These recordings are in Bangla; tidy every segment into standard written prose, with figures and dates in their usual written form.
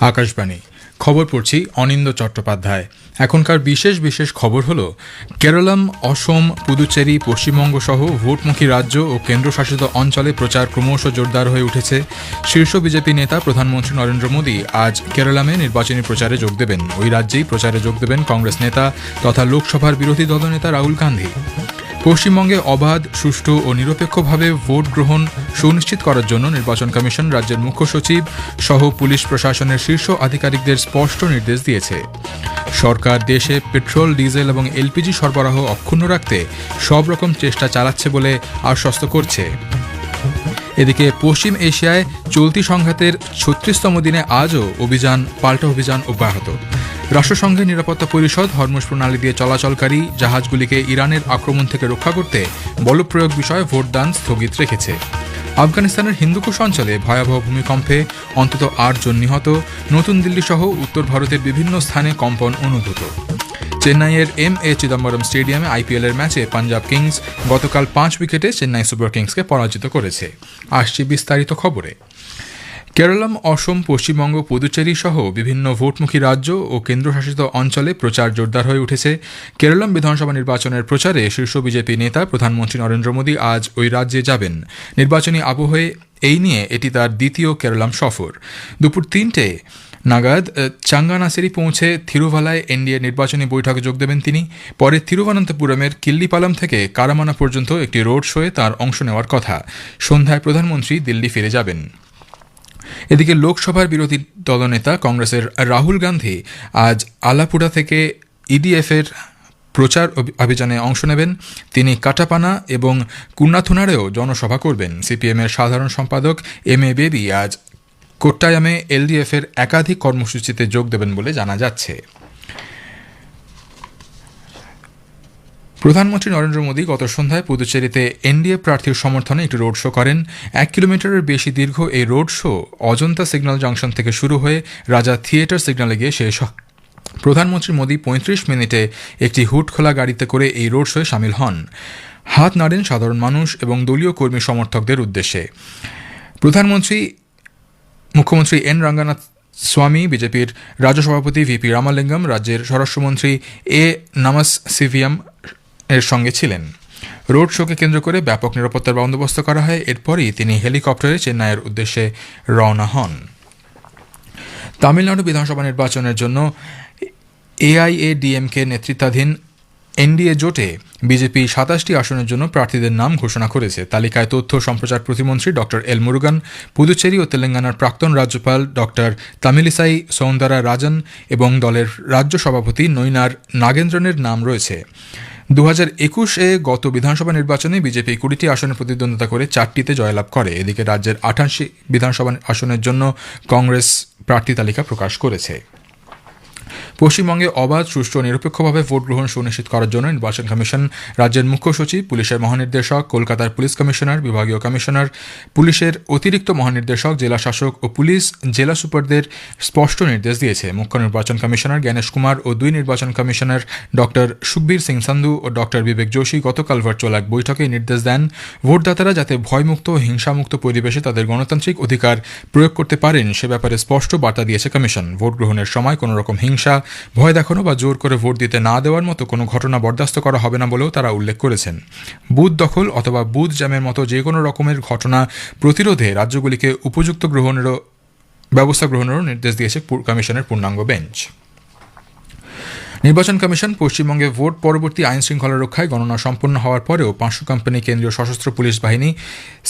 আকাশবাণী খবর পড়ছি অনিন্দ চট্টোপাধ্যায়। এখনকার বিশেষ খবর হলো কেরলম, অসম, পুদুচেরি, পশ্চিমবঙ্গ সহ ভোটমুখী রাজ্য ও কেন্দ্রশাসিত অঞ্চলে প্রচার ক্রমশ জোরদার হয়ে উঠেছে। শীর্ষ বিজেপি নেতা প্রধানমন্ত্রী নরেন্দ্র মোদী আজ কেরলামে নির্বাচনী প্রচারে যোগ দেবেন। ওই রাজ্যেই প্রচারে যোগ দেবেন কংগ্রেস নেতা তথা লোকসভার বিরোধী দলনেতা রাহুল গান্ধী। পশ্চিমবঙ্গে অবাধ, সুষ্ঠু ও নিরপেক্ষভাবে ভোট গ্রহণ সুনিশ্চিত করার জন্য নির্বাচন কমিশন রাজ্যের মুখ্য সচিব সহ পুলিশ প্রশাসনের শীর্ষ আধিকারিকদের স্পষ্ট নির্দেশ দিয়েছে। সরকার দেশে পেট্রোল, ডিজেল এবং এলপিজি সরবরাহ অক্ষুণ্ণ রাখতে সব রকম চেষ্টা চালাচ্ছে বলে আশ্বস্ত করছে। এদিকে পশ্চিম এশিয়ায় চলতি সংঘাতের ৩৬তম দিনে আজও পাল্টা অভিযান অব্যাহত। রাষ্ট্রসংঘের নিরাপত্তা পরিষদ হরমুজ প্রণালী দিয়ে চলাচলকারী জাহাজগুলিকে ইরানের আক্রমণ থেকে রক্ষা করতে বলপ্রয়োগ বিষয়ে ভোটদান স্থগিত রেখেছে। আফগানিস্তানের হিন্দুকুশ অঞ্চলে ভয়াবহ ভূমিকম্পে অন্তত ৮ জন নিহত। নতুন দিল্লি সহ উত্তর ভারতের বিভিন্ন স্থানে কম্পন অনুভূত। চেন্নাইয়ের এম.এ. চিদম্বরম স্টেডিয়ামে আইপিএলের ম্যাচে পাঞ্জাব কিংস গতকাল ৫ উইকেটে চেন্নাই সুপার কিংসকে পরাজিত করেছে। আসছি বিস্তারিত খবরে। কেরলম, অসম, পশ্চিমবঙ্গ, পুদুচেরি সহ বিভিন্ন ভোটমুখী রাজ্য ও কেন্দ্রশাসিত অঞ্চলে প্রচার জোরদার হয়ে উঠেছে। কেরলম বিধানসভা নির্বাচনের প্রচারে শীর্ষ বিজেপি নেতা প্রধানমন্ত্রী নরেন্দ্র মোদী আজ ওই রাজ্যে যাবেন। নির্বাচনী আবহে এই নিয়ে এটি তার দ্বিতীয় কেরলম সফর। দুপুর ৩টে নাগাদ চাঙ্গানাসেরি পৌঁছে থিরুভালায় এনডিএ নির্বাচনী বৈঠকে যোগ দেবেন তিনি। পরে থিরুবনন্তপুরমের কিল্লিপালম থেকে কারামানা পর্যন্ত একটি রোড শোয়ে তার অংশ নেওয়ার কথা। সন্ধ্যায় প্রধানমন্ত্রী দিল্লি ফিরে যাবেন। এদিকে লোকসভার বিরোধী দলনেতা কংগ্রেসের রাহুল গান্ধী আজ আলাপুড়া থেকে ইডিএফের প্রচার অভিযানে অংশ নেবেন। তিনি কাটাপানা এবং কুন্নাথুনারেও জনসভা করবেন। সিপিএমের সাধারণ সম্পাদক এম.এ. বেবি আজ কোট্টায়ামে এলডিএফের একাধিক কর্মসূচিতে যোগ দেবেন বলে জানা যাচ্ছে। প্রধানমন্ত্রী নরেন্দ্র মোদী গত সন্ধ্যায় পুদুচেরিতে এনডিএ প্রার্থীর সমর্থনে একটি রোড শো করেন। ১ কিলোমিটারের বেশি দীর্ঘ এই road show Ajanta signal junction থেকে শুরু হয়ে রাজা থিয়েটার সিগন্যালে গিয়ে শেষ হয়। প্রধানমন্ত্রী মোদী ৩৫ মিনিটে একটি হুড খোলা গাড়িতে করে এই রোড শোয়ে সামিল হন। হাত নাড়েন সাধারণ মানুষ এবং দলীয় কর্মী সমর্থকদের উদ্দেশ্যে। মুখ্যমন্ত্রী এন রঙ্গনাথ স্বামী, বিজেপির রাজ্য সভাপতি ভিপি রামালিঙ্গম, রাজ্যের স্বরাষ্ট্রমন্ত্রী এ নামাসসিভিয়াম এর সঙ্গে ছিলেন। রোড শোকে কেন্দ্র করে ব্যাপক নিরাপত্তার বন্দোবস্ত করা হয়। এরপরই তিনি হেলিকপ্টারে চেন্নাইয়ের উদ্দেশ্যে রওনা হন। তামিলনাড়ু বিধানসভা নির্বাচনের জন্য এআইএডিএমকে নেতৃত্বাধীন এনডিএ জোটে বিজেপি ২৭টি আসনের জন্য প্রার্থীদের নাম ঘোষণা করেছে। তালিকায় তথ্য সম্প্রচার প্রতিমন্ত্রী ডক্টর এল মুরুগান, পুদুচেরি ও তেলেঙ্গানার প্রাক্তন রাজ্যপাল ডক্টর তামিলিসাই সৌন্দরা রাজন এবং দলের রাজ্য সভাপতি নৈনার নাগেন্দ্রনের নাম রয়েছে। ২০২১-এ গত বিধানসভা নির্বাচনে বিজেপি ২০টি আসনে প্রতিদ্বন্দ্বিতা করে ৪টিতে জয়লাভ করে। এদিকে রাজ্যের ৮৮ বিধানসভা আসনের জন্য কংগ্রেস প্রার্থী তালিকা প্রকাশ করেছে। পশ্চিমবঙ্গে অবাধ, সুষ্ঠু ও নিরপেক্ষভাবে ভোট গ্রহণ সুনিশ্চিত করার জন্য নির্বাচন কমিশন রাজ্যের মুখ্য সচিব, পুলিশের মহানির্দেশক, কলকাতার পুলিশ কমিশনার, বিভাগীয় কমিশনার, পুলিশের অতিরিক্ত মহানির্দেশক, জেলা শাসক ও পুলিশ জেলা সুপারদের স্পষ্ট নির্দেশ দিয়েছে। মুখ্য নির্বাচন কমিশনার জ্ঞানেশ কুমার ও ২ নির্বাচন কমিশনার ডক্টর সুখবীর সিং সান্ধু ও ডক্টর বিবেক যোশী গতকাল ভার্চুয়াল এক বৈঠকে নির্দেশ দেন ভোটদাতারা যাতে ভয়মুক্ত ও হিংসামুক্ত পরিবেশে তাদের গণতান্ত্রিক অধিকার প্রয়োগ করতে পারেন সে ব্যাপারে স্পষ্ট বার্তা দিয়েছে কমিশন। ভোট গ্রহণের সময় কোনো রকম হিংসা, ভয় দেখানো বা জোর করে ভোট দিতে না দেওয়ার মতো কোনো ঘটনা বরদাস্ত করা হবে না বলেও তারা উল্লেখ করেছেন। বুথ দখল অথবা বুথ জ্যামের মতো যে কোনো রকমের ঘটনা প্রতিরোধে রাজ্যগুলিকে উপযুক্ত ব্যবস্থা গ্রহণেরও নির্দেশ দিয়েছে কমিশনের পূর্ণাঙ্গ বেঞ্চ। নির্বাচন কমিশন পশ্চিমবঙ্গে ভোট পরবর্তী আইন শৃঙ্খলা রক্ষায় গণনা সম্পন্ন হওয়ার পরেও ৫০০ কোম্পানি কেন্দ্রীয় সশস্ত্র পুলিশ বাহিনী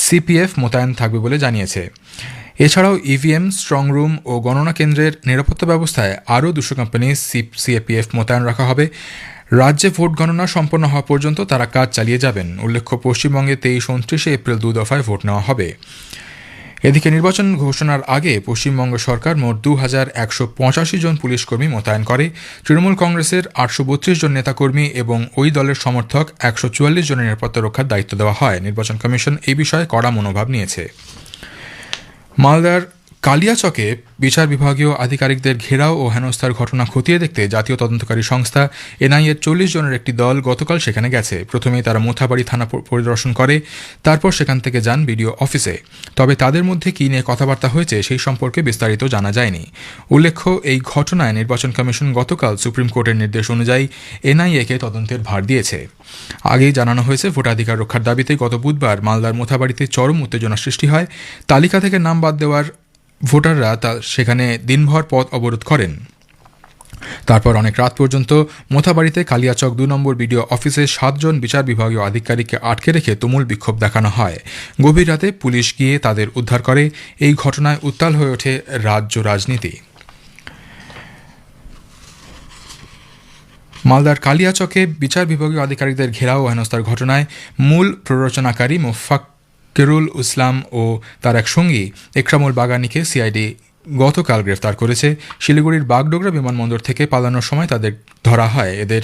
সিপিএফ মোতায়েন থাকবে বলে জানিয়েছে। এছাড়াও ইভিএম, স্ট্রং রুম ও গণনা কেন্দ্রের নিরাপত্তা ব্যবস্থায় আরও ২০০ কোম্পানি সিএপিএফ মোতায়েন রাখা হবে। রাজ্যে ভোট গণনা সম্পন্ন হওয়া পর্যন্ত তারা কাজ চালিয়ে যাবেন। উল্লেখ্য, পশ্চিমবঙ্গে ২৩-২৯ এপ্রিল ২ দফায় ভোট নেওয়া হবে। এদিকে নির্বাচন ঘোষণার আগে পশ্চিমবঙ্গ সরকার মোট ২,১৮৫ জন পুলিশকর্মী মোতায়েন করে। তৃণমূল কংগ্রেসের ৮৩২ জন নেতাকর্মী এবং ওই দলের সমর্থক ১৪৪ জনের নিরাপত্তা রক্ষার দায়িত্ব দেওয়া হয়। নির্বাচন কমিশন এই বিষয়ে কড়া মনোভাব নিয়েছে। মালদার কালিয়াচকে বিচার বিভাগীয় আধিকারিকদের ঘেরাও ও হেনস্থার ঘটনা খতিয়ে দেখতে জাতীয় তদন্তকারী সংস্থা এনআইএর 40 জনের একটি দল গতকাল সেখানে গেছে। প্রথমেই তারা মোথাবাড়ি থানা পরিদর্শন করে, তারপর সেখান থেকে যান বিডিও অফিসে। তবে তাদের মধ্যে কী নিয়ে কথাবার্তা হয়েছে সেই সম্পর্কে বিস্তারিত জানা যায়নি। উল্লেখ্য, এই ঘটনায় নির্বাচন কমিশন গতকাল সুপ্রিম কোর্টের নির্দেশ অনুযায়ী এনআইএকে তদন্তের ভার দিয়েছে। আগেই জানানো হয়েছে, ভোটাধিকার রক্ষার দাবিতে গত বুধবার মালদার মোথাবাড়িতে চরম উত্তেজনা সৃষ্টি হয়। তালিকা থেকে নাম বাদ দেওয়ার ভোটাররা সেখানে দিনভর পথ অবরোধ করেন। তারপর অনেক রাত পর্যন্ত মোথাবাড়িতে কালিয়াচক 2 নম্বর বিডিও অফিসে 7 জন বিচার বিভাগীয় আধিকারিককে আটকে রেখে তুমুল বিক্ষোভ দেখানো হয়। গভীর রাতে পুলিশ গিয়ে তাদের উদ্ধার করে। এই ঘটনায় উত্তাল হয়ে ওঠে রাজ্য রাজনীতি। মালদার কালিয়াচকে বিচার বিভাগীয় আধিকারিকদের ঘেরাও ও হেনস্থার ঘটনায় মূল প্ররোচনাকারী মোফাক্কেরুল ইসলাম ও তার এক সঙ্গী একরামুল বাগানিকে সিআইডি গতকাল গ্রেফতার করেছে। শিলিগুড়ির বাগডোগরা বিমানবন্দর থেকে পালানোর সময় তাদের ধরা হয়। এদের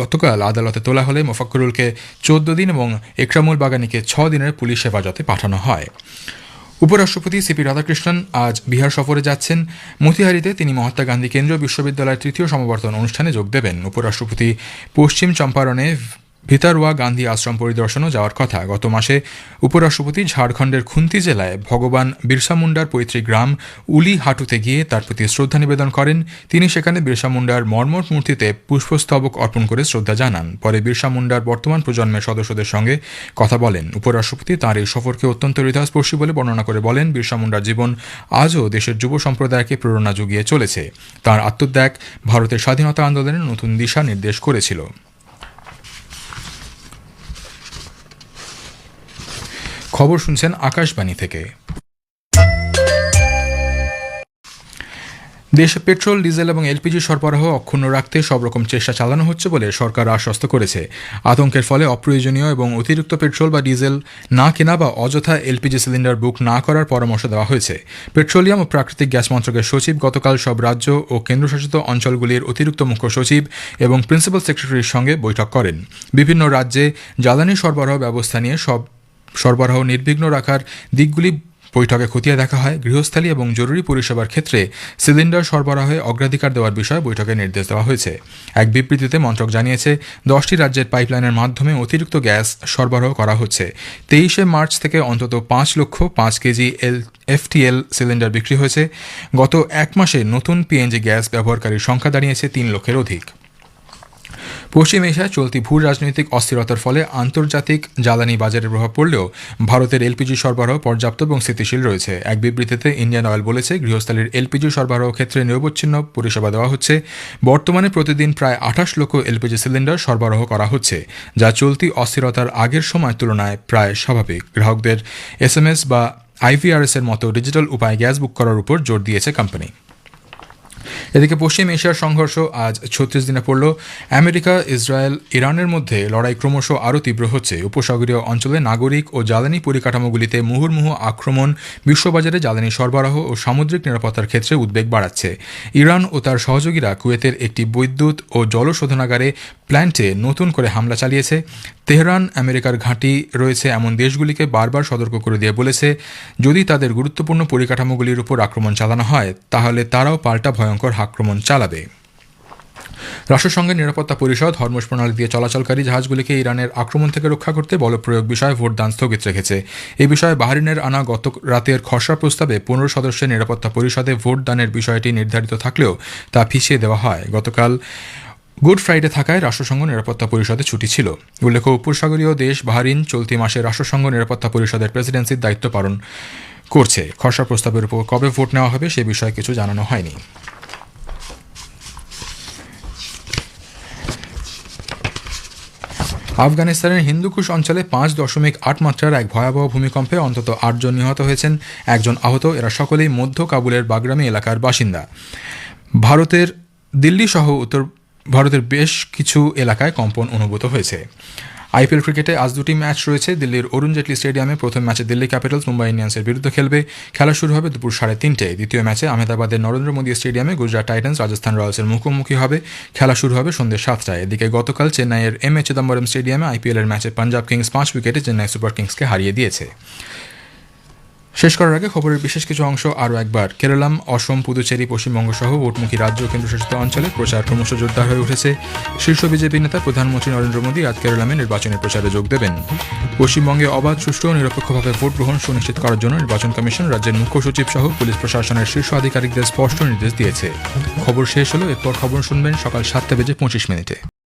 গতকাল আদালতে তোলা হলে মোফাক্কেরুলকে 14 দিন এবং একরামুল বাগানিকে 6 দিনের পুলিশ হেফাজতে পাঠানো হয়। উপরাষ্ট্রপতি সিপি রাধাকৃষ্ণন আজ বিহার সফরে যাচ্ছেন। মতিহারিতে তিনি মহাত্মা গান্ধী কেন্দ্রীয় বিশ্ববিদ্যালয়ের 3য় সমাবর্তন অনুষ্ঠানে যোগ দেবেন। উপরাষ্ট্রপতি পশ্চিম চম্পারণে ভিতারওয়া গান্ধী আশ্রম পরিদর্শনও যাওয়ার কথা। গত মাসে উপরাষ্ট্রপতি ঝাড়খণ্ডের খুন্তি জেলায় ভগবান বিরসা মুন্ডার পৈতৃক গ্রাম উলিহাটুতে গিয়ে তার প্রতি শ্রদ্ধা নিবেদন করেন। তিনি সেখানে বিরসা মুন্ডার মর্মর মূর্তিতে পুষ্পস্তবক অর্পণ করে শ্রদ্ধা জানান। পরে বিরসা মুন্ডার বর্তমান প্রজন্মের সদস্যদের সঙ্গে কথা বলেন। উপরাষ্ট্রপতি তাঁর এই সফরকে অত্যন্ত হৃদয়স্পর্শী বলে বর্ণনা করে বলেন, বিরসা মুন্ডার জীবন আজও দেশের যুব সম্প্রদায়কে প্রেরণা জুগিয়ে চলেছে। তাঁর আত্মত্যাগ ভারতের স্বাধীনতা আন্দোলনের নতুন দিশা নির্দেশ করেছিল। খবর শুনছেন আকাশবাণী থেকে। দেশে পেট্রোল, ডিজেল এবং এলপিজি সরবরাহ অক্ষুণ্ণ রাখতে সব রকম চেষ্টা চালানো হচ্ছে বলে সরকার আশ্বস্ত করেছে। আতঙ্কের ফলে অপ্রয়োজনীয় এবং অতিরিক্ত পেট্রোল বা ডিজেল না কেনা বা অযথা এলপিজি সিলিন্ডার বুক না করার পরামর্শ দেওয়া হয়েছে। পেট্রোলিয়াম ও প্রাকৃতিক গ্যাস মন্ত্রকের সচিব গতকাল সব রাজ্য ও কেন্দ্রশাসিত অঞ্চলগুলির অতিরিক্ত মুখ্য সচিব এবং প্রিন্সিপাল সেক্রেটারির সঙ্গে বৈঠক করেন। বিভিন্ন রাজ্যে জ্বালানি সরবরাহ ব্যবস্থা নিয়ে সরবরাহ নির্বিঘ্ন রাখার দিকগুলি বৈঠকে খতিয়ে দেখা হয়। গৃহস্থালী এবং জরুরি পরিষেবার ক্ষেত্রে সিলিন্ডার সরবরাহে অগ্রাধিকার দেওয়ার বিষয়ে বৈঠকে নির্দেশ দেওয়া হয়েছে। এক বিবৃতিতে মন্ত্রক জানিয়েছে, 10টি রাজ্যের পাইপলাইনের মাধ্যমে অতিরিক্ত গ্যাস সরবরাহ করা হচ্ছে। 23শে মার্চ থেকে অন্তত 5 লক্ষ 5 কেজি এফটিএল সিলিন্ডার বিক্রি হয়েছে। গত এক মাসে নতুন পিএনজি গ্যাস ব্যবহারকারীর সংখ্যা দাঁড়িয়েছে 3 লক্ষের অধিক। পশ্চিম এশিয়ায় চলতি ভূ রাজনৈতিক অস্থিরতার ফলে আন্তর্জাতিক জ্বালানি বাজারে প্রভাব পড়লেও ভারতের এলপিজি সরবরাহ পর্যাপ্ত এবং স্থিতিশীল রয়েছে। এক বিবৃতিতে ইন্ডিয়ান অয়েল বলেছে, গৃহস্থালির এলপিজি সরবরাহ ক্ষেত্রে নিরবচ্ছিন্ন পরিষেবা দেওয়া হচ্ছে। বর্তমানে প্রতিদিন প্রায় 28 লক্ষ এলপিজি সিলিন্ডার সরবরাহ করা হচ্ছে, যা চলতি অস্থিরতার আগের সময়ের তুলনায় প্রায় স্বাভাবিক। গ্রাহকদের এসএমএস বা আইভিআরএস এর মতো ডিজিটাল উপায়ে গ্যাস বুক করার উপর জোর দিয়েছে কোম্পানি। এদিকে পশ্চিম এশিয়ার সংঘর্ষ আজ 36 দিনে পড়ল। আমেরিকা, ইসরায়েল, ইরানের মধ্যে লড়াই ক্রমশ আরও তীব্র হচ্ছে। উপসাগরীয় অঞ্চলে নাগরিক ও জ্বালানি পরিকাঠামোগুলিতে মুহুর্মুহু আক্রমণ বিশ্ববাজারে জ্বালানি সরবরাহ ও সামুদ্রিক নিরাপত্তার ক্ষেত্রে উদ্বেগ বাড়াচ্ছে। ইরান ও তার সহযোগীরা কুয়েতের একটি বিদ্যুৎ ও জলশোধনাগারে প্ল্যান্টে নতুন করে হামলা চালিয়েছে। তেহরান আমেরিকার ঘাঁটি রয়েছে এমন দেশগুলিকে বারবার সতর্ক করে দিয়ে বলেছে, যদি তাদের গুরুত্বপূর্ণ পরিকাঠামোগুলির উপর আক্রমণ চালানো হয় তাহলে তারাও পাল্টা ভয়ঙ্কর আক্রমণ চালাবে। রাষ্ট্রসংঘের নিরাপত্তা পরিষদ হরমুজ প্রণালী দিয়ে চলাচলকারী জাহাজগুলিকে ইরানের আক্রমণ থেকে রক্ষা করতে বলপ্রয়োগ বিষয়ে ভোটদান স্থগিত রেখেছে। এই বিষয়ে বাহরিনের আনা গত রাতের খসড়া প্রস্তাবে 15 সদস্যের নিরাপত্তা পরিষদে ভোটদানের বিষয়টি নির্ধারিত থাকলেও তা পিছিয়ে দেওয়া হয়। গতকাল গুড ফ্রাইডে থাকায় রাষ্ট্রসংঘ নিরাপত্তা পরিষদে ছুটি ছিল। উল্লেখ্য, উপসাগরীয় দেশ বাহরিন চলতি মাসে রাষ্ট্রসংঘ নিরাপত্তা পরিষদের প্রেসিডেন্সির দায়িত্ব পালন করছে। খসড়া প্রস্তাবের উপর কবে ভোট নেওয়া হবে সে বিষয়ে কিছু জানানো হয়নি। আফগানিস্তানের হিন্দুকুশ অঞ্চলে 5.8 মাত্রার এক ভয়াবহ ভূমিকম্পে অন্তত 8 জন নিহত হয়েছেন, 1 জন আহত। এরা সকলেই মধ্য কাবুলের বাগরামি এলাকার বাসিন্দা। ভারতের দিল্লি সহ উত্তর ভারতের বেশ কিছু এলাকায় কম্পন অনুভূত হয়েছে। আইপিএল ক্রিকেটে আজ 2টি ম্যাচ রয়েছে। দিল্লির অরুণ জেটলি স্টেডিয়ামে প্রথম ম্যাচে দিল্লি ক্যাপিটালস মুম্বাই ইন্ডিয়ান্সের বিরুদ্ধে খেলবে। খেলা শুরু হবে দুপুর 3:30টায়। দ্বিতীয় ম্যাচে আহমেদাবাদের নরেন্দ্র মোদী স্টেডিয়ামে গুজরাট টাইটান্স রাজস্থান রয়্যালসের মুখোমুখি হবে। খেলা শুরু হবে সন্ধ্যে 7টায়। এদিকে গতকাল চেন্নাইয়ের এম এ চিদম্বরম স্টেডিয়ামে আইপিএলের ম্যাচে পাঞ্জাব কিংস 5 উইকেটে চেন্নাই সুপার কিংসকে হারিয়ে দিয়েছে। শেষ করার আগে খবরের বিশেষ কিছু অংশ আরও একবার। কেরালাম, অসম, পুদুচেরি, পশ্চিমবঙ্গ সহ ভোটমুখী রাজ্য ও কেন্দ্রশাসিত অঞ্চলে প্রচার ক্রমশ জোরদার হয়ে উঠেছে। শীর্ষ বিজেপি নেতা প্রধানমন্ত্রী নরেন্দ্র মোদী আজ কেরালামে নির্বাচনী প্রচারে যোগ দেবেন। পশ্চিমবঙ্গে অবাধ, সুষ্ঠু ও নিরপেক্ষভাবে ভোট গ্রহণ সুনিশ্চিত করার জন্য নির্বাচন কমিশন রাজ্যের মুখ্য সচিব সহ পুলিশ প্রশাসনের শীর্ষ আধিকারিকদের স্পষ্ট নির্দেশ দিয়েছে। খবর শেষ হলো। এরপর খবর শুনবেন সকাল 7:25 মিনিটে।